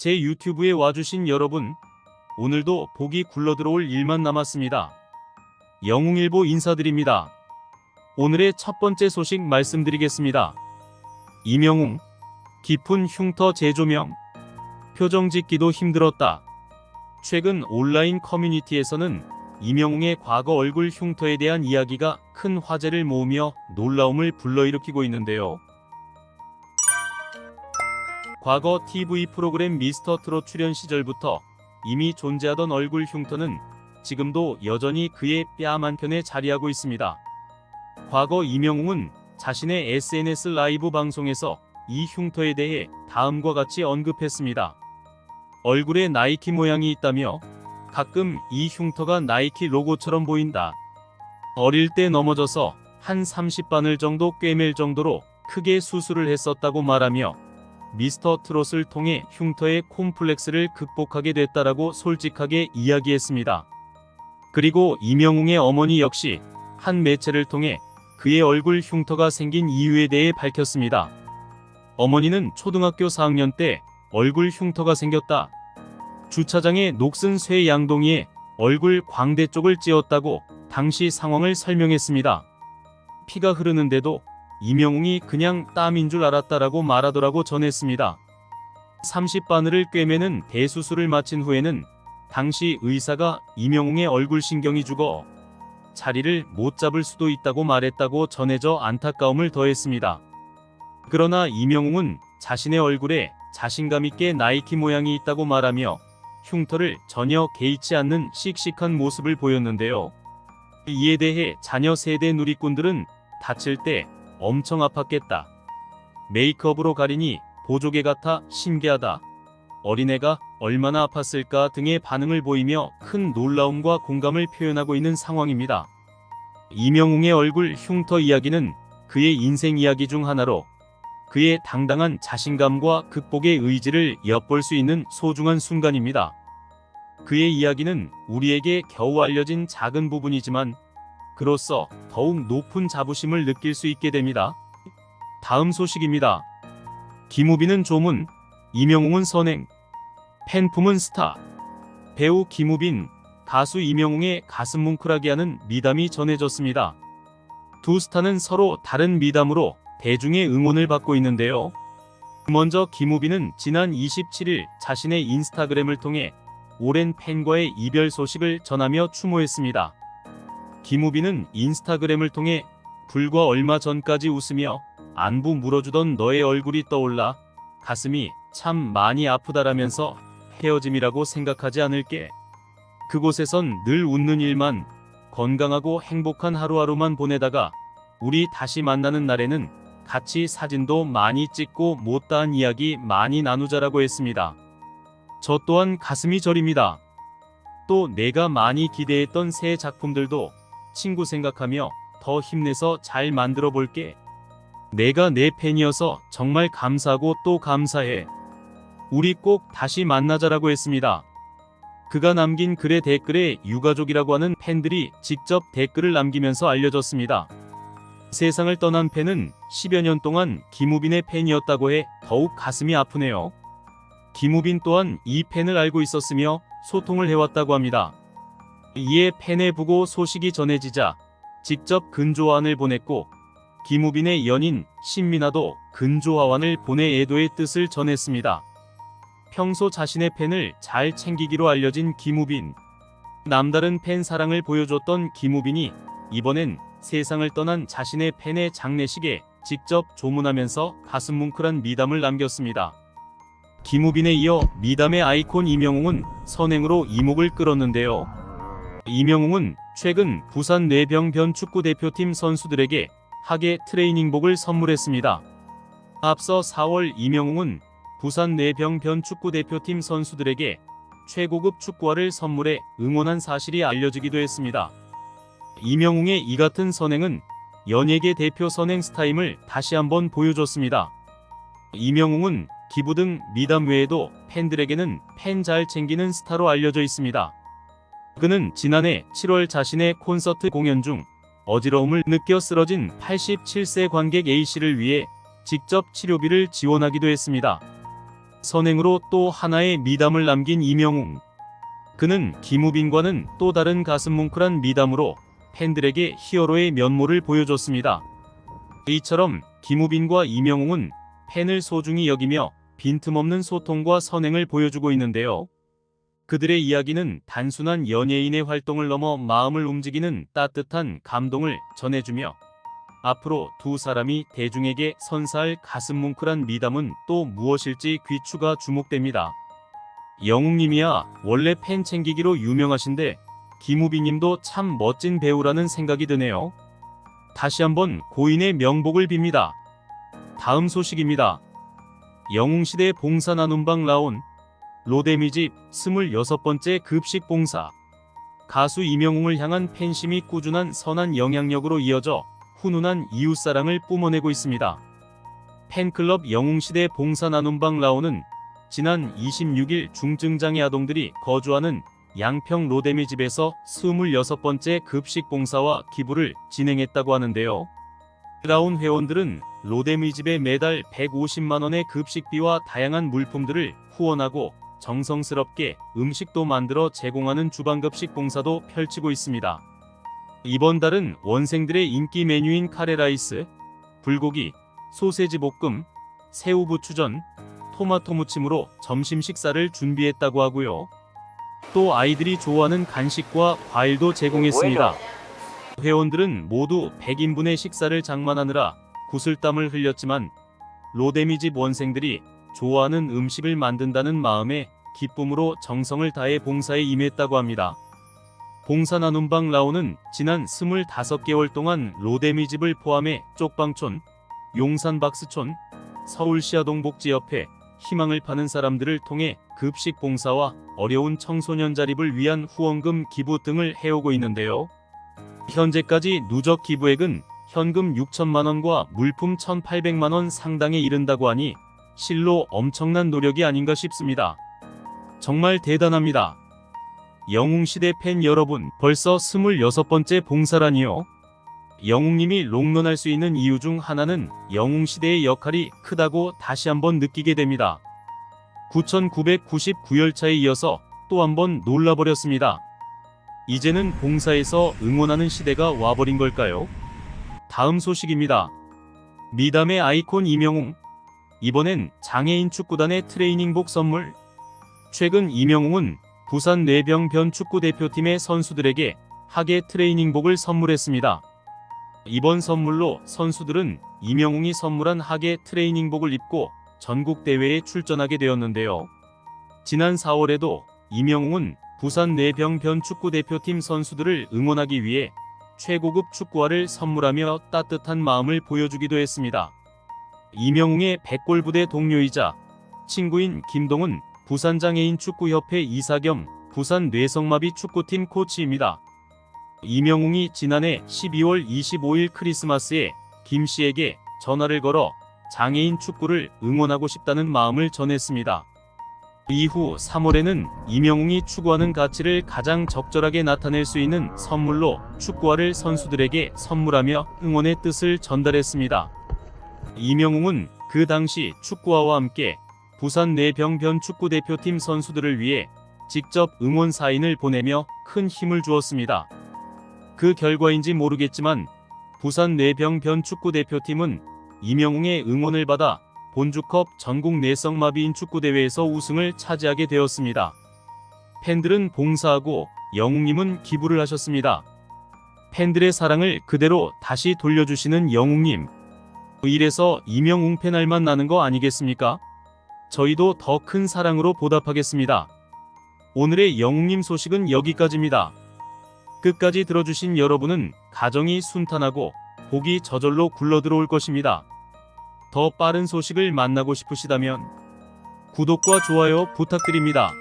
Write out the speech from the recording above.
제 유튜브에 와주신 여러분, 오늘도 복이 굴러들어올 일만 남았습니다. 영웅일보 인사드립니다. 오늘의 첫 번째 소식 말씀드리겠습니다. 이명웅, 깊은 흉터 재조명, 표정 짓기도 힘들었다. 최근 온라인 커뮤니티에서는 이명웅의 과거 얼굴 흉터에 대한 이야기가 큰 화제를 모으며 놀라움을 불러일으키고 있는데요. 과거 TV 프로그램 미스터트롯 출연 시절부터 이미 존재하던 얼굴 흉터는 지금도 여전히 그의 뺨 한켠에 자리하고 있습니다. 과거 이명웅은 자신의 SNS 라이브 방송에서 이 흉터에 대해 다음과 같이 언급했습니다. 얼굴에 나이키 모양이 있다며 가끔 이 흉터가 나이키 로고처럼 보인다. 어릴 때 넘어져서 한 30바늘 정도 꿰맬 정도로 크게 수술을 했었다고 말하며 미스터트롯을 통해 흉터의 콤플렉스를 극복하게 됐다라고 솔직하게 이야기했습니다. 그리고 이명웅의 어머니 역시 한 매체를 통해 그의 얼굴 흉터가 생긴 이유에 대해 밝혔습니다. 어머니는 초등학교 4학년 때 얼굴 흉터가 생겼다. 주차장에 녹슨 쇠 양동이에 얼굴 광대 쪽을 찧었다고 당시 상황을 설명했습니다. 피가 흐르는데도 이명웅이 그냥 땀인 줄 알았다라고 말하더라고 전했습니다. 30바늘을 꿰매는 대수술을 마친 후에는 당시 의사가 이명웅의 얼굴 신경이 죽어 자리를 못 잡을 수도 있다고 말했다고 전해져 안타까움을 더했습니다. 그러나 이명웅은 자신의 얼굴에 자신감 있게 나이키 모양이 있다고 말하며 흉터를 전혀 개의치 않는 씩씩한 모습을 보였는데요. 이에 대해 자녀 세대 누리꾼들은 다칠 때 엄청 아팠겠다. 메이크업으로 가리니 보조개 같아 신기하다. 어린애가 얼마나 아팠을까 등의 반응을 보이며 큰 놀라움과 공감을 표현하고 있는 상황입니다. 이명웅의 얼굴 흉터 이야기는 그의 인생 이야기 중 하나로 그의 당당한 자신감과 극복의 의지를 엿볼 수 있는 소중한 순간입니다. 그의 이야기는 우리에게 겨우 알려진 작은 부분이지만 그로써 더욱 높은 자부심을 느낄 수 있게 됩니다. 다음 소식입니다. 김우빈은 조문, 이명웅은 선행, 팬품은 스타. 배우 김우빈, 가수 이명웅의 가슴 뭉클하게 하는 미담이 전해졌습니다. 두 스타는 서로 다른 미담으로 대중의 응원을 받고 있는데요. 먼저 김우빈은 지난 27일 자신의 인스타그램을 통해 오랜 팬과의 이별 소식을 전하며 추모했습니다. 김우빈은 인스타그램을 통해 불과 얼마 전까지 웃으며 안부 물어주던 너의 얼굴이 떠올라 가슴이 참 많이 아프다라면서 헤어짐이라고 생각하지 않을게. 그곳에선 늘 웃는 일만, 건강하고 행복한 하루하루만 보내다가 우리 다시 만나는 날에는 같이 사진도 많이 찍고 못다한 이야기 많이 나누자라고 했습니다. 저 또한 가슴이 저립니다. 또 내가 많이 기대했던 새 작품들도 친구 생각하며 더 힘내서 잘 만들어 볼게. 내가 내 팬이어서 정말 감사하고 또 감사해. 우리 꼭 다시 만나자라고 했습니다. 그가 남긴 글의 댓글에 유가족이라고 하는 팬들이 직접 댓글을 남기면서 알려졌습니다. 세상을 떠난 팬은 10여 년 동안 김우빈의 팬이었다고 해 더욱 가슴이 아프네요. 김우빈 또한 이 팬을 알고 있었으며 소통을 해왔다고 합니다. 이에 팬의 부고 소식이 전해지자 직접 근조화환을 보냈고 김우빈의 연인 신민아도 근조화환을 보내 애도의 뜻을 전했습니다. 평소 자신의 팬을 잘 챙기기로 알려진 김우빈. 남다른 팬 사랑을 보여줬던 김우빈이 이번엔 세상을 떠난 자신의 팬의 장례식에 직접 조문하면서 가슴 뭉클한 미담을 남겼습니다. 김우빈에 이어 미담의 아이콘 이명웅은 선행으로 이목을 끌었는데요. 이명웅은 최근 부산 뇌병변 축구대표팀 선수들에게 하계 트레이닝복을 선물했습니다. 앞서 4월 이명웅은 부산 뇌병변 축구대표팀 선수들에게 최고급 축구화를 선물해 응원한 사실이 알려지기도 했습니다. 이명웅의 이 같은 선행은 연예계 대표 선행 스타임을 다시 한번 보여줬습니다. 이명웅은 기부 등 미담 외에도 팬들에게는 팬 잘 챙기는 스타로 알려져 있습니다. 그는 지난해 7월 자신의 콘서트 공연 중 어지러움을 느껴 쓰러진 87세 관객 A씨를 위해 직접 치료비를 지원하기도 했습니다. 선행으로 또 하나의 미담을 남긴 이명웅. 그는 김우빈과는 또 다른 가슴 뭉클한 미담으로 팬들에게 히어로의 면모를 보여줬습니다. 이처럼 김우빈과 이명웅은 팬을 소중히 여기며 빈틈없는 소통과 선행을 보여주고 있는데요. 그들의 이야기는 단순한 연예인의 활동을 넘어 마음을 움직이는 따뜻한 감동을 전해주며 앞으로 두 사람이 대중에게 선사할 가슴 뭉클한 미담은 또 무엇일지 귀추가 주목됩니다. 영웅님이야 원래 팬 챙기기로 유명하신데 김우빈님도 참 멋진 배우라는 생각이 드네요. 다시 한번 고인의 명복을 빕니다. 다음 소식입니다. 영웅시대 봉사 나눔방 라온 로데미집 26번째 급식 봉사. 가수 이명웅을 향한 팬심이 꾸준한 선한 영향력으로 이어져 훈훈한 이웃사랑을 뿜어내고 있습니다. 팬클럽 영웅시대 봉사 나눔방 라온은 지난 26일 중증장애 아동들이 거주하는 양평 로데미집에서 26번째 급식 봉사와 기부를 진행했다고 하는데요. 라온 회원들은 로데미집에 매달 150만원의 급식비와 다양한 물품들을 후원하고 정성스럽게 음식도 만들어 제공하는 주방급식 봉사도 펼치고 있습니다. 이번 달은 원생들의 인기 메뉴인 카레라이스, 불고기, 소세지 볶음, 새우부추전, 토마토 무침으로 점심 식사를 준비했다고 하고요. 또 아이들이 좋아하는 간식과 과일도 제공했습니다. 회원들은 모두 100인분의 식사를 장만하느라 구슬땀을 흘렸지만 로데미집 원생들이 좋아하는 음식을 만든다는 마음에 기쁨으로 정성을 다해 봉사에 임했다고 합니다. 봉사 나눔방 라온은 지난 25개월 동안 로데미집을 포함해 쪽방촌, 용산박스촌, 서울시아동복지협회, 희망을 파는 사람들을 통해 급식 봉사와 어려운 청소년 자립을 위한 후원금 기부 등을 해오고 있는데요. 현재까지 누적 기부액은 현금 6천만원과 물품 1,800만원 상당에 이른다고 하니 실로 엄청난 노력이 아닌가 싶습니다. 정말 대단합니다. 영웅시대 팬 여러분, 벌써 26번째 봉사라니요. 영웅님이 롱런할 수 있는 이유 중 하나는 영웅시대의 역할이 크다고 다시 한번 느끼게 됩니다. 9,999열차에 이어서 또 한번 놀라버렸습니다. 이제는 봉사에서 응원하는 시대가 와버린 걸까요? 다음 소식입니다. 미담의 아이콘 이명웅. 이번엔 장애인 축구단의 트레이닝복 선물. 최근 이명웅은 부산 뇌병변 축구대표팀의 선수들에게 하계 트레이닝복을 선물했습니다. 이번 선물로 선수들은 이명웅이 선물한 하계 트레이닝복을 입고 전국대회에 출전하게 되었는데요. 지난 4월에도 이명웅은 부산 뇌병변 축구대표팀 선수들을 응원하기 위해 최고급 축구화를 선물하며 따뜻한 마음을 보여주기도 했습니다. 이명웅의 백골부대 동료이자 친구인 김동은 부산장애인 축구협회 이사 겸 부산 뇌성마비 축구팀 코치입니다. 이명웅이 지난해 12월 25일 크리스마스에 김 씨에게 전화를 걸어 장애인 축구를 응원하고 싶다는 마음을 전했습니다. 이후 3월에는 이명웅이 추구하는 가치를 가장 적절하게 나타낼 수 있는 선물로 축구화를 선수들에게 선물하며 응원의 뜻을 전달했습니다. 이명웅은 그 당시 축구화와 함께 부산 뇌병변 축구대표팀 선수들을 위해 직접 응원 사인을 보내며 큰 힘을 주었습니다. 그 결과인지 모르겠지만 부산 뇌병변 축구대표팀은 이명웅의 응원을 받아 본주컵 전국 내성마비인 축구대회에서 우승을 차지하게 되었습니다. 팬들은 봉사하고 영웅님은 기부를 하셨습니다. 팬들의 사랑을 그대로 다시 돌려주시는 영웅님. 이래서 이명웅 팬할만 나는 거 아니겠습니까? 저희도 더 큰 사랑으로 보답하겠습니다. 오늘의 영웅님 소식은 여기까지입니다. 끝까지 들어주신 여러분은 가정이 순탄하고 복이 저절로 굴러들어올 것입니다. 더 빠른 소식을 만나고 싶으시다면 구독과 좋아요 부탁드립니다.